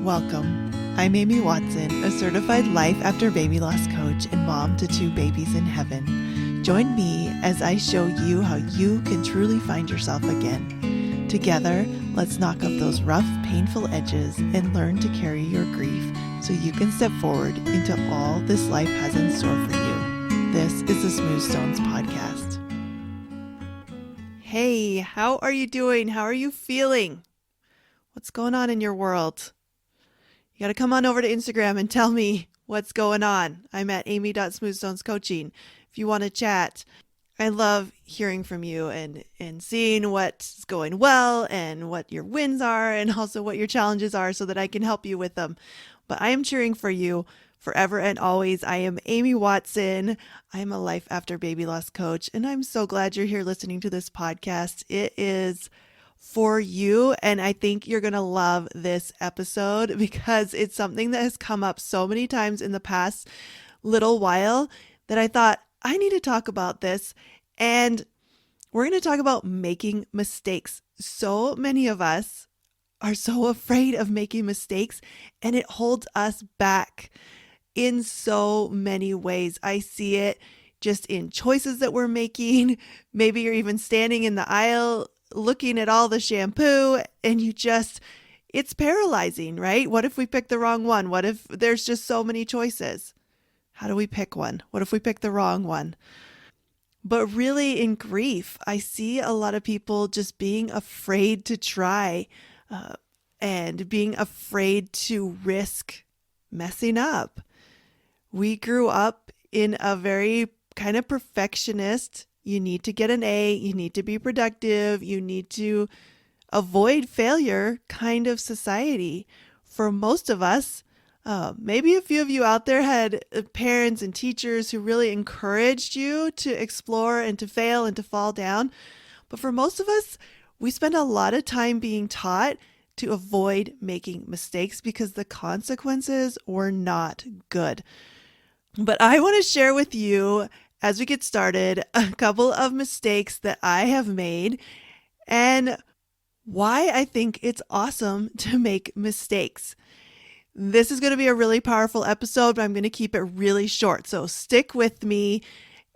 Welcome. I'm Amy Watson, a certified life after baby loss coach and mom to 2 babies in heaven. Join me as I show you how you can truly find yourself again. Together, let's knock off those rough, painful edges and learn to carry your grief so you can step forward into all this life has in store for you. This is the Smooth Stones podcast. Hey, how are you doing? How are you feeling? What's going on in your world? You got to come on over to Instagram and tell me what's going on. I'm at amy.smoothstonescoaching if you want to chat. I love hearing from you and seeing what's going well and what your wins are and also what your challenges are so that I can help you with them. But I am cheering for you forever and always. I am Amy Watson. I'm a life after baby loss coach, and I'm so glad you're here listening to this podcast. It is for you, and I think you're going to love this episode because it's something that has come up so many times in the past little while that I thought I need to talk about this. And we're going to talk about making mistakes. So many of us are so afraid of making mistakes, and it holds us back in so many ways. I see it just in choices that we're making. Maybe you're even standing in the aisle looking at all the shampoo and it's paralyzing, right? What if we pick the wrong one? What if there's just so many choices? How do we pick one? What if we pick the wrong one? But really in grief, I see a lot of people just being afraid to try and being afraid to risk messing up. We grew up in a very kind of perfectionist, you need to get an A, you need to be productive, you need to avoid failure kind of society. For most of us, maybe a few of you out there had parents and teachers who really encouraged you to explore and to fail and to fall down. But for most of us, we spend a lot of time being taught to avoid making mistakes because the consequences were not good. But I want to share with you, as we get started, a couple of mistakes that I have made and why I think it's awesome to make mistakes. This is going to be a really powerful episode, but I'm going to keep it really short. So stick with me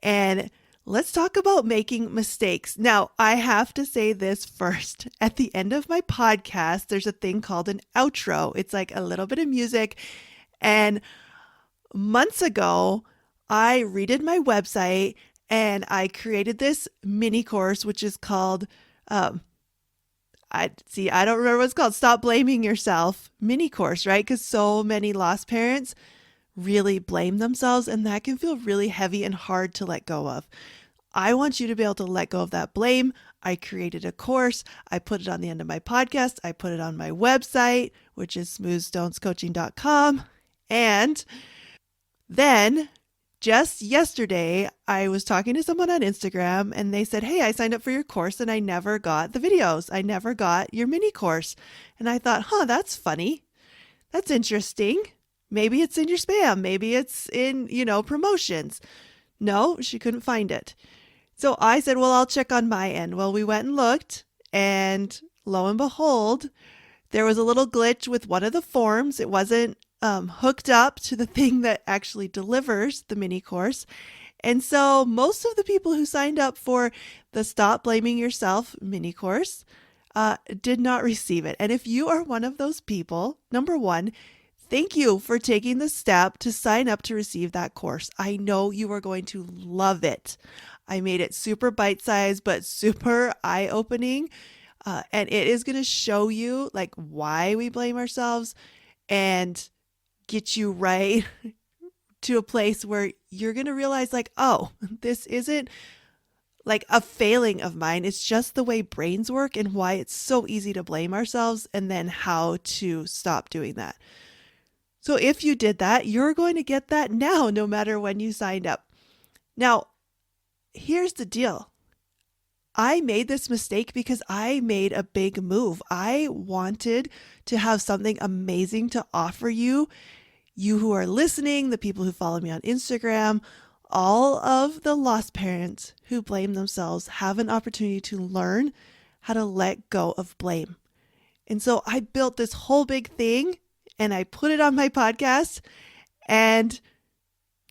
and let's talk about making mistakes. Now, I have to say this first. At the end of my podcast, there's a thing called an outro. It's like a little bit of music. And months ago, I redid my website and I created this mini course, which is called, I don't remember what it's called, Stop Blaming Yourself mini course, right? Because so many lost parents really blame themselves and that can feel really heavy and hard to let go of. I want you to be able to let go of that blame. I created a course. I put it on the end of my podcast. I put it on my website, which is smoothstonescoaching.com. And then just yesterday, I was talking to someone on Instagram and they said, hey, I signed up for your course and I never got the videos. I never got your mini course. And I thought, that's funny. That's interesting. Maybe it's in your spam. Maybe it's in, promotions. No, she couldn't find it. So I said, well, I'll check on my end. Well, we went and looked and lo and behold, there was a little glitch with one of the forms. It wasn't hooked up to the thing that actually delivers the mini course. And so most of the people who signed up for the Stop Blaming Yourself mini course did not receive it. And if you are one of those people, number one, thank you for taking the step to sign up to receive that course. I know you are going to love it. I made it super bite-sized, but super eye-opening. And it is going to show you like why we blame ourselves and get you right to a place where you're going to realize like, oh, this isn't like a failing of mine. It's just the way brains work and why it's so easy to blame ourselves and then how to stop doing that. So if you did that, you're going to get that now, no matter when you signed up. Now, here's the deal. I made this mistake because I made a big move. I wanted to have something amazing to offer you who are listening, the people who follow me on Instagram, all of the lost parents who blame themselves have an opportunity to learn how to let go of blame. And so I built this whole big thing and I put it on my podcast, and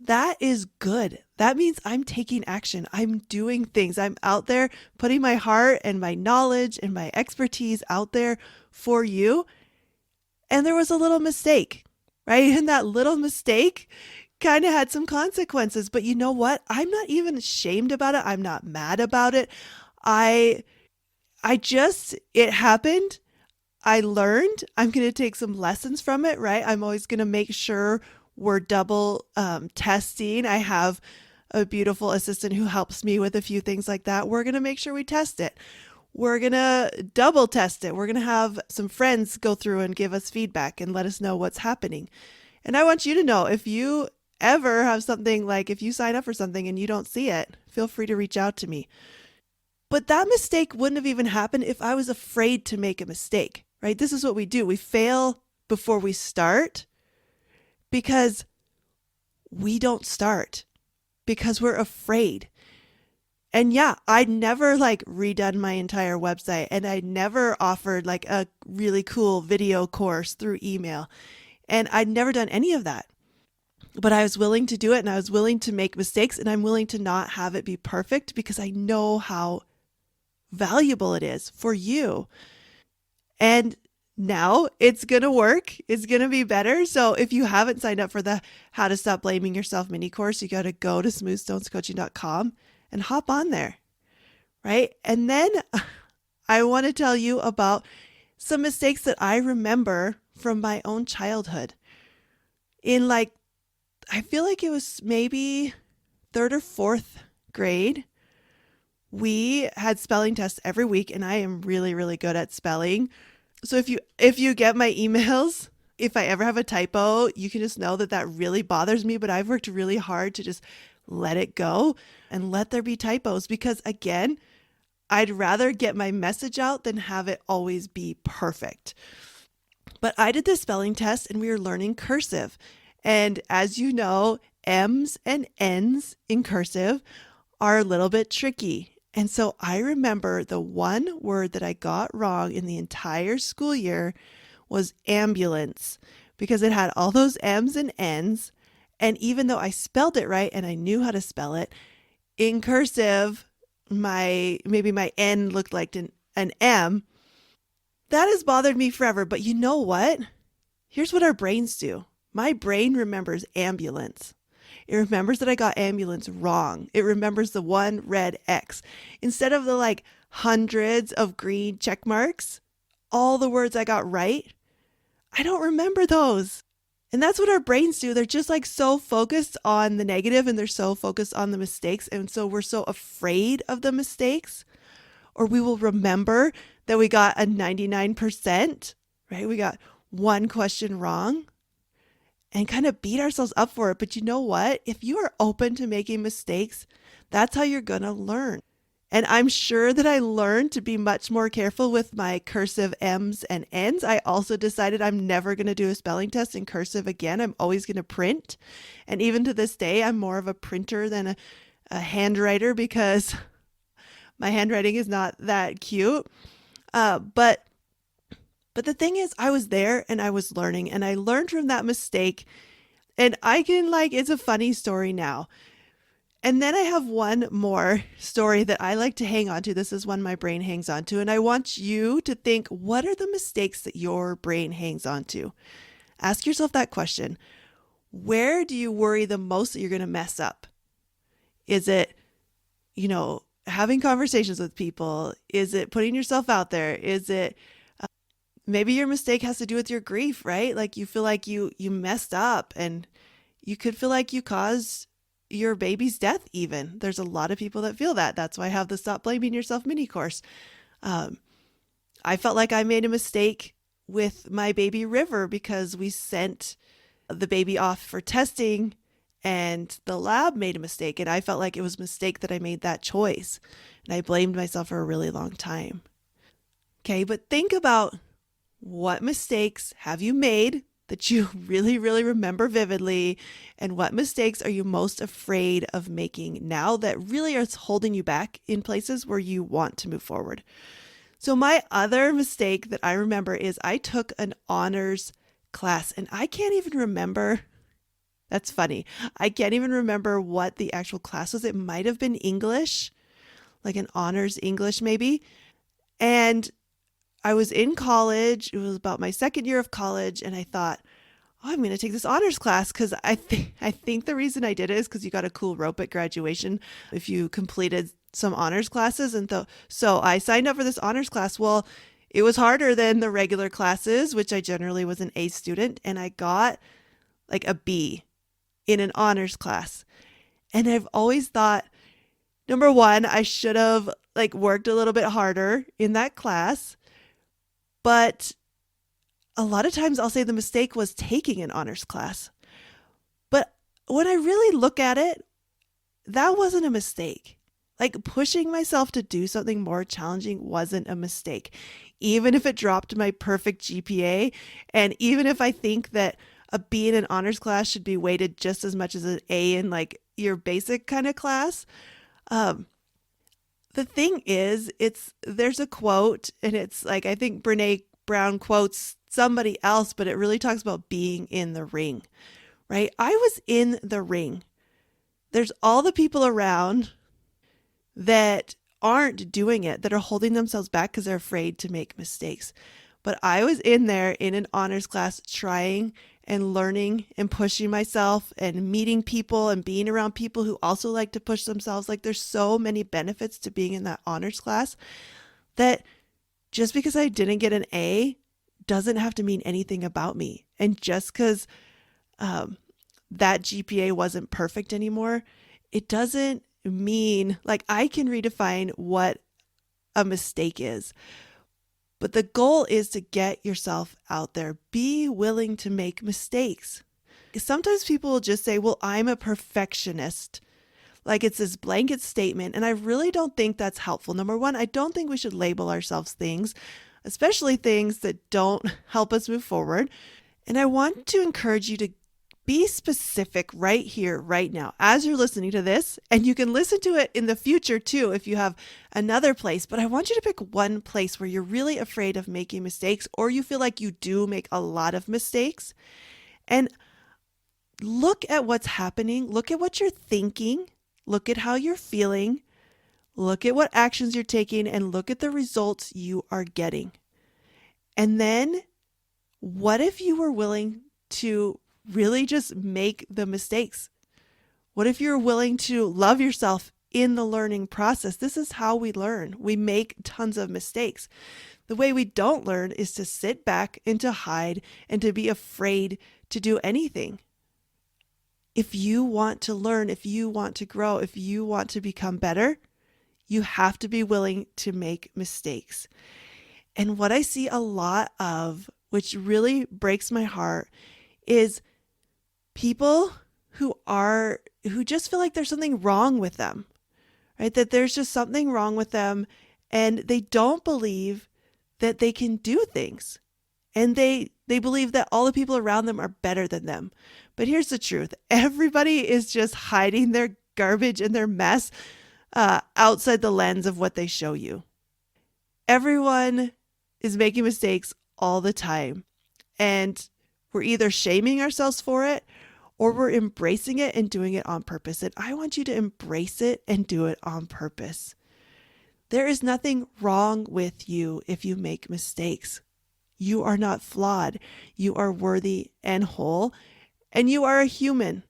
that is good. That means I'm taking action. I'm doing things. I'm out there putting my heart and my knowledge and my expertise out there for you. And there was a little mistake, right? And that little mistake kind of had some consequences. But you know what? I'm not even ashamed about it. I'm not mad about it. I it happened. I learned. I'm going to take some lessons from it, right? I'm always going to make sure we're double testing. I have a beautiful assistant who helps me with a few things like that. We're going to make sure we test it. We're going to double test it. We're going to have some friends go through and give us feedback and let us know what's happening. And I want you to know, if you ever have something, like if you sign up for something and you don't see it, feel free to reach out to me. But that mistake wouldn't have even happened if I was afraid to make a mistake, right? This is what we do. We fail before we start because we don't start, because we're afraid. And yeah, I'd never redone my entire website, and I'd never offered a really cool video course through email. And I'd never done any of that. But I was willing to do it, and I was willing to make mistakes, and I'm willing to not have it be perfect because I know how valuable it is for you. And now it's going to work. It's going to be better. So if you haven't signed up for the How to Stop Blaming Yourself mini course, you got to go to smoothstonescoaching.com and hop on there, right? And then I want to tell you about some mistakes that I remember from my own childhood. In I feel like it was maybe third or fourth grade, we had spelling tests every week, and I am really, really good at spelling. So if you get my emails, if I ever have a typo, you can just know that really bothers me, but I've worked really hard to just let it go and let there be typos, because again, I'd rather get my message out than have it always be perfect. But I did this spelling test, and we were learning cursive. And as you know, M's and N's in cursive are a little bit tricky. And so I remember the one word that I got wrong in the entire school year was ambulance, because it had all those M's and N's. And even though I spelled it right and I knew how to spell it, in cursive, maybe my N looked like an M. That has bothered me forever. But you know what? Here's what our brains do. My brain remembers ambulance. It remembers that I got ambulance wrong. It remembers the one red X. Instead of the hundreds of green check marks, all the words I got right, I don't remember those. And that's what our brains do. They're just so focused on the negative, and they're so focused on the mistakes. And so we're so afraid of the mistakes, or we will remember that we got a 99%, right? We got one question wrong, and kind of beat ourselves up for it. But you know what? If you are open to making mistakes, that's how you're going to learn. And I'm sure that I learned to be much more careful with my cursive M's and N's. I also decided I'm never going to do a spelling test in cursive again. I'm always going to print. And even to this day, I'm more of a printer than a handwriter, because my handwriting is not that cute. But the thing is, I was there and I was learning, and I learned from that mistake, and I can it's a funny story now. And then I have one more story that I like to hang on to. This is one my brain hangs on to. And I want you to think, what are the mistakes that your brain hangs on to? Ask yourself that question. Where do you worry the most that you're going to mess up? Is it, having conversations with people? Is it putting yourself out there? Is it maybe your mistake has to do with your grief, right? You feel like you messed up, and you could feel like you caused your baby's death even. There's a lot of people that feel that. That's why I have the Stop Blaming Yourself mini course. I felt like I made a mistake with my baby River, because we sent the baby off for testing and the lab made a mistake. And I felt like it was a mistake that I made that choice. And I blamed myself for a really long time. Okay, but think about, what mistakes have you made that you really, really remember vividly? And what mistakes are you most afraid of making now that really are holding you back in places where you want to move forward? So my other mistake that I remember is I took an honors class. And I can't even remember. That's funny. I can't even remember what the actual class was. It might have been English, like an honors English maybe. And I was in college. It was about my second year of college. And I thought, oh, I'm going to take this honors class because I think the reason I did it is because you got a cool rope at graduation if you completed some honors classes. And so I signed up for this honors class. Well, it was harder than the regular classes, which I generally was an A student. And I got like a B in an honors class. And I've always thought, number one, I should have like worked a little bit harder in that class. But a lot of times I'll say the mistake was taking an honors class. But when I really look at it, that wasn't a mistake. Like pushing myself to do something more challenging wasn't a mistake. Even if it dropped my perfect GPA, and even if I think that a B in an honors class should be weighted just as much as an A in like your basic kind of class. The thing is, there's a quote, and it's like, I think Brene Brown quotes somebody else, but it really talks about being in the ring, right? I was in the ring. There's all the people around that aren't doing it, that are holding themselves back because they're afraid to make mistakes. But I was in there in an honors class trying and learning and pushing myself and meeting people and being around people who also like to push themselves. Like there's so many benefits to being in that honors class that just because I didn't get an A doesn't have to mean anything about me. And just because that GPA wasn't perfect anymore, it doesn't mean like I can redefine what a mistake is. But the goal is to get yourself out there. Be willing to make mistakes. Sometimes people will just say, well, I'm a perfectionist. Like it's this blanket statement. And I really don't think that's helpful. Number one, I don't think we should label ourselves things, especially things that don't help us move forward. And I want to encourage you to be specific right here, right now, as you're listening to this. And you can listen to it in the future too if you have another place. But I want you to pick one place where you're really afraid of making mistakes, or you feel like you do make a lot of mistakes. And look at what's happening. Look at what you're thinking. Look at how you're feeling. Look at what actions you're taking, and look at the results you are getting. And then what if you were willing to really just make the mistakes? What if you're willing to love yourself in the learning process? This is how we learn. We make tons of mistakes. The way we don't learn is to sit back and to hide and to be afraid to do anything. If you want to learn, if you want to grow, if you want to become better, you have to be willing to make mistakes. And what I see a lot of, which really breaks my heart, is people who just feel like there's something wrong with them, right? That there's just something wrong with them, and they don't believe that they can do things. And they believe that all the people around them are better than them. But here's the truth. Everybody is just hiding their garbage and their mess outside the lens of what they show you. Everyone is making mistakes all the time. And we're either shaming ourselves for it, or we're embracing it and doing it on purpose. And I want you to embrace it and do it on purpose. There is nothing wrong with you if you make mistakes. You are not flawed. You are worthy and whole, and you are a human.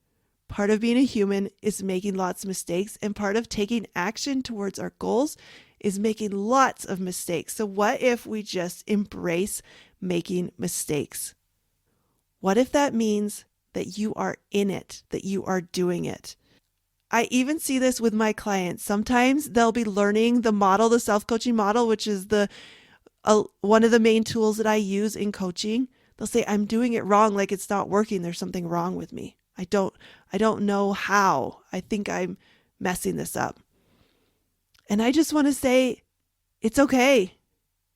Part of being a human is making lots of mistakes, and part of taking action towards our goals is making lots of mistakes. So what if we just embrace making mistakes? What if that means that you are in it, that you are doing it? I even see this with my clients. Sometimes they'll be learning the model, the self-coaching model, which is one of the main tools that I use in coaching. They'll say, I'm doing it wrong, like it's not working. There's something wrong with me. I don't know how. I think I'm messing this up. And I just want to say, it's okay.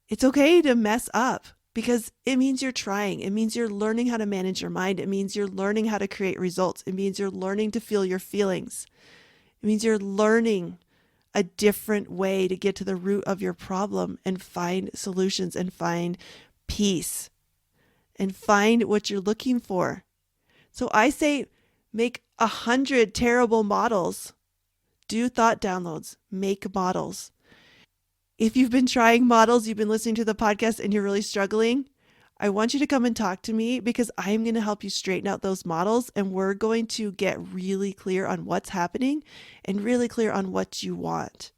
It's okay to mess up, because it means you're trying. It means you're learning how to manage your mind. It means you're learning how to create results. It means you're learning to feel your feelings. It means you're learning a different way to get to the root of your problem and find solutions and find peace. and find what you're looking for. So I say make 100 terrible models. Do thought downloads, make models. If you've been trying models, you've been listening to the podcast and you're really struggling, I want you to come and talk to me because I am going to help you straighten out those models, and we're going to get really clear on what's happening and really clear on what you want.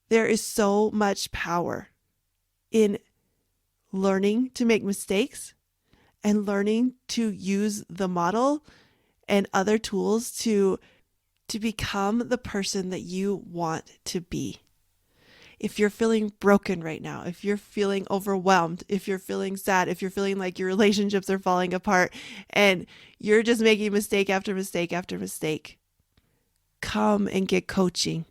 There is so much power in learning to make mistakes and learning to use the model and other tools to become the person that you want to be. If you're feeling broken right now, if you're feeling overwhelmed, if you're feeling sad, if you're feeling like your relationships are falling apart and you're just making mistake after mistake after mistake, come and get coaching.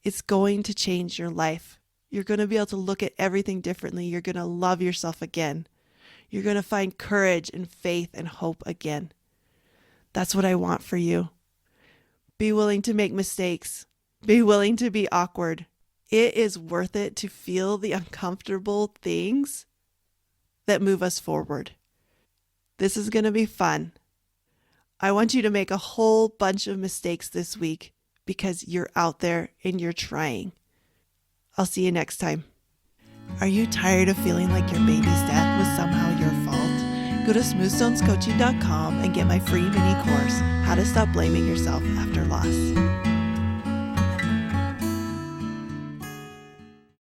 It's going to change your life. You're going to be able to look at everything differently. You're going to love yourself again. You're going to find courage and faith and hope again. That's what I want for you. Be willing to make mistakes. Be willing to be awkward. It is worth it to feel the uncomfortable things that move us forward. This is going to be fun. I want you to make a whole bunch of mistakes this week because you're out there and you're trying. I'll see you next time. Are you tired of feeling like your baby's death was somehow your fault? Go to smoothstonescoaching.com and get my free mini course, How to Stop Blaming Yourself After Loss.